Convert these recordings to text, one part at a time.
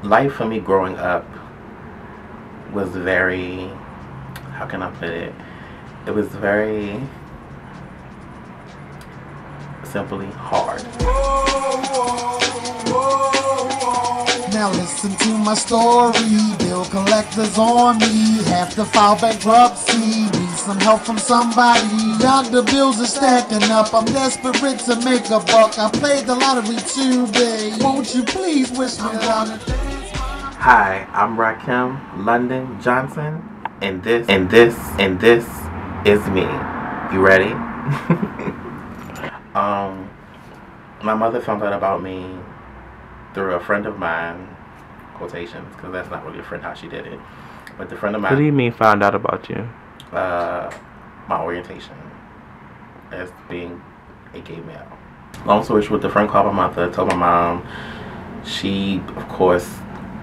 life for me growing up was very, how can I put it? It was very simply hard. Now listen to my story. Bill collectors on me. Have to file bankruptcy. Need some help from somebody. Doctor bills are stacking up. I'm desperate to make a buck. I played the lottery today. Won't you please wish me luck? Hi, I'm Rakim London Johnson, and this is me. You ready? um, my mother found out about me through a friend of mine, quotations, because that's not really a friend how she did it. But the friend of What do mine, you mean found out about you? my orientation as being a gay male. Long story short, the friend called my mother, told my mom. She, of course,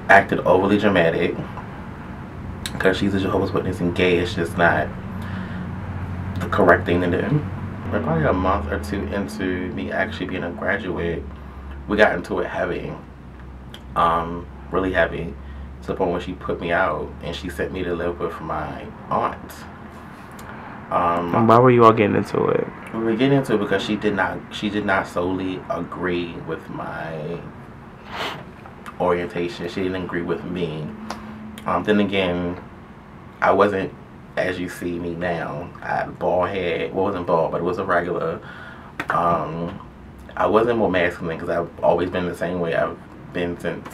acted overly dramatic because she's a Jehovah's Witness and gay is just not the correct thing to do. But probably a month or two into me actually being a graduate, we got into it heavy, really heavy, to the point where she put me out and she sent me to live with my aunt. And why were you all getting into it? We were getting into it because she did not solely agree with my orientation. She didn't agree with me. Then again, I wasn't as you see me now. I had a bald head. Well, it wasn't bald, but it was a regular. I wasn't more masculine because I've always been the same way I've been since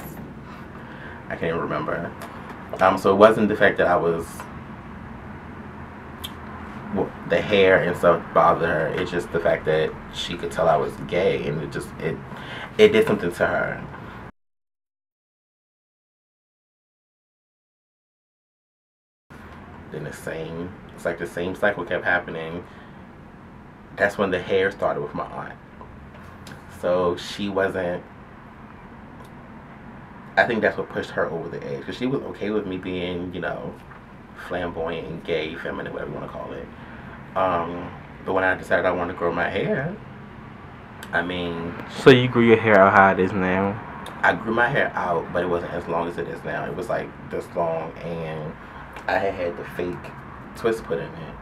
I can't even remember. So it wasn't the fact that I was the hair and stuff bothered her. It's just the fact that she could tell I was gay, and it did something to her. Then it's like the same cycle kept happening. That's when the hair started with my aunt. So she wasn't. I think that's what pushed her over the edge because she was okay with me being, flamboyant and gay, feminine, whatever you want to call it. But when I decided I wanted to grow my hair, I mean. So you grew your hair out how it is now? I grew my hair out, but it wasn't as long as it is now. It was like this long, and I had the fake twist put in it.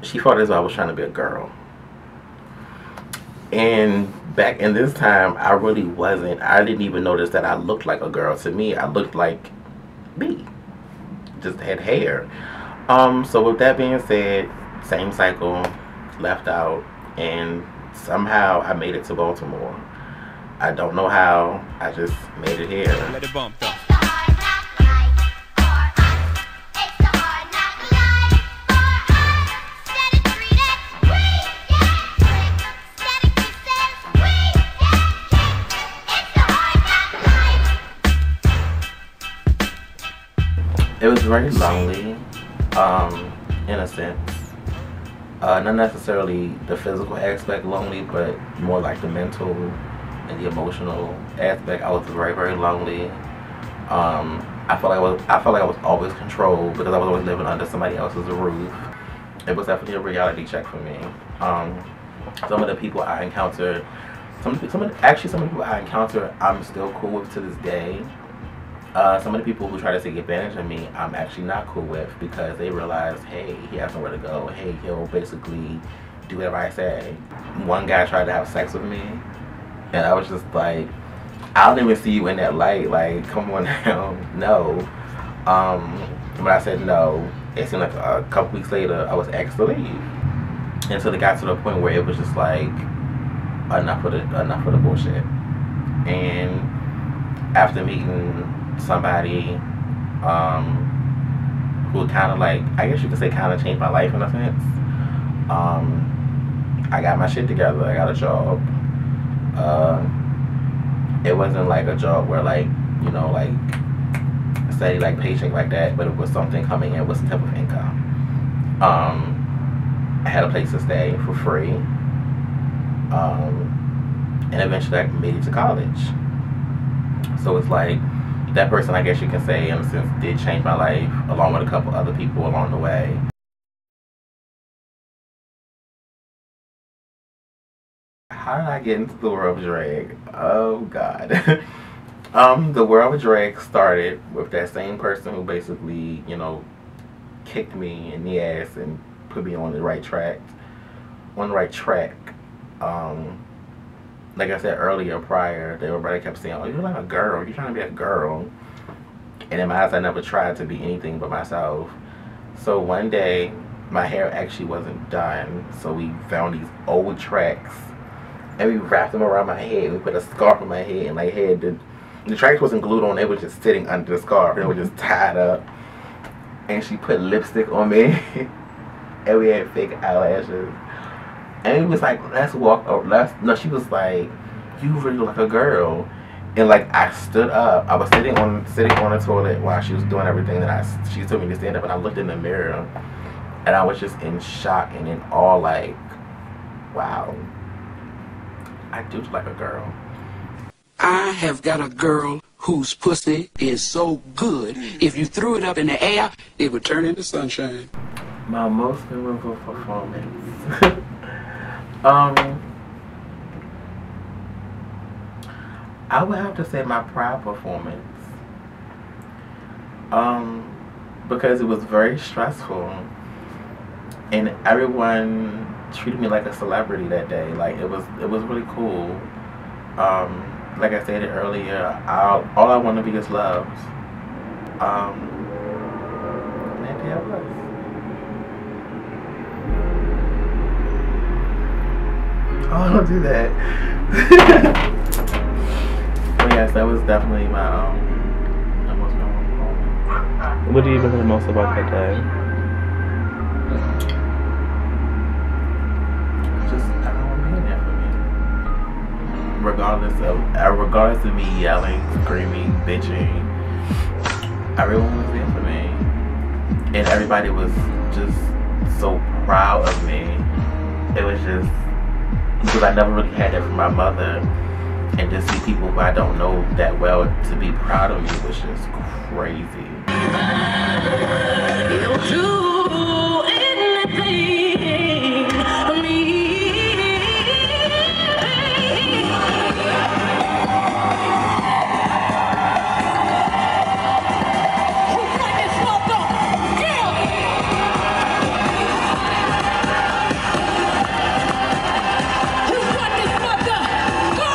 She thought as though I was trying to be a girl. And back in this time, I really wasn't. I didn't even notice that I looked like a girl. To me, I looked like me. Just had hair. So with that being said, same cycle, left out, and somehow I made it to Baltimore. I don't know how. I just made it here. Let it bump though. It was very lonely, in a sense. Not necessarily the physical aspect lonely, but more like the mental and the emotional aspect. I was very, very lonely. I felt like I was always controlled because I was always living under somebody else's roof. It was definitely a reality check for me. Some of the people I encountered, some of the people I encountered, I'm still cool with to this day. Some of the people who try to take advantage of me, I'm actually not cool with because they realize, hey, he has nowhere to go. Hey, he'll basically do whatever I say. One guy tried to have sex with me, and I was just like, I don't even see you in that light. Like, come on now, no. When I said no, it seemed like a couple weeks later, I was asked to leave. And so it got to the point where it was just like, enough of the bullshit. And after meeting somebody who kind of like, I guess you could say kind of changed my life in a sense. I got my shit together. I got a job. It wasn't like a job where like, like steady like paycheck like that, but it was something coming in with some type of income. I had a place to stay for free. And eventually I made it to college. So it's like, that person, I guess you can say, in a sense, did change my life, along with a couple other people along the way. How did I get into the world of drag? Oh, God. The World of Drag started with that same person who basically, kicked me in the ass and put me on the right track. Like I said earlier, prior, everybody kept saying, "Oh, you're like a girl. You're trying to be a girl." And in my eyes, I never tried to be anything but myself. So one day, my hair actually wasn't done. So we found these old tracks, and we wrapped them around my head. We put a scarf on my head, and like the tracks wasn't glued on. They were just sitting under the scarf. They were just tied up. And she put lipstick on me, and we had fake eyelashes. And it was like, let's walk over. No, she was like, you really look like a girl. And like, I stood up. I was sitting on the toilet while she was doing everything that she told me to stand up. And I looked in the mirror, and I was just in shock and in awe, like, wow, I do look like a girl. I have got a girl whose pussy is so good, if you threw it up in the air, it would turn into sunshine. My most memorable performance. I would have to say my Pride performance. Because it was very stressful, and everyone treated me like a celebrity that day. Like it was really cool. Like I said earlier, all I want to be is loved. And that day I was. Oh, don't do that. But yes, that was definitely my most memorable moment. What do you remember the most about that day? Just everyone being there for me. Regardless of me yelling, screaming, bitching, everyone was there for me. And everybody was just so proud of me. It was just, because I never really had that from my mother, and to see people who I don't know that well to be proud of me was just crazy. You'll do anything for me. Who got this mother? Yeah! Who got this mother? Go!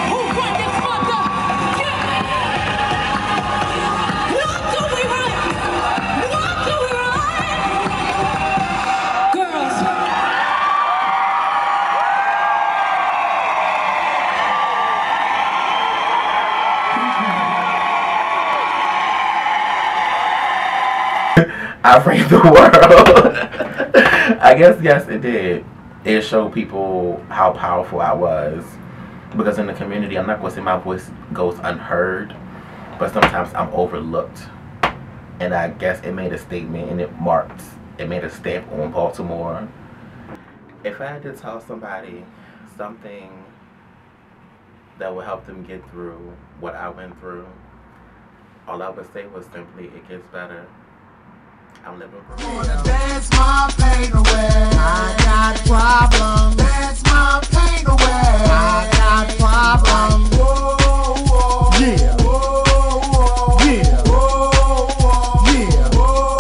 Who got this mother? Yeah! What do we run? What do we run? Girls. I framed the world. I guess, yes, it did. It showed people how powerful I was. Because in the community, I'm not going to say my voice goes unheard, but sometimes I'm overlooked. And I guess it made a statement, and it made a stamp on Baltimore. If I had to tell somebody something that would help them get through what I went through, all I would say was simply, it gets better. I'm living for real. Dance my pain away. I got problems. Dance my pain away. I got problems. Whoa, whoa, yeah. Whoa, whoa, yeah. Whoa, whoa, yeah. Whoa,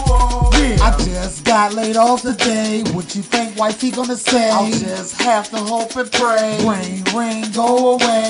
whoa, yeah. I just got laid off today. What you think wifey gonna say? I'll just have to hope and pray. Rain, rain, go away.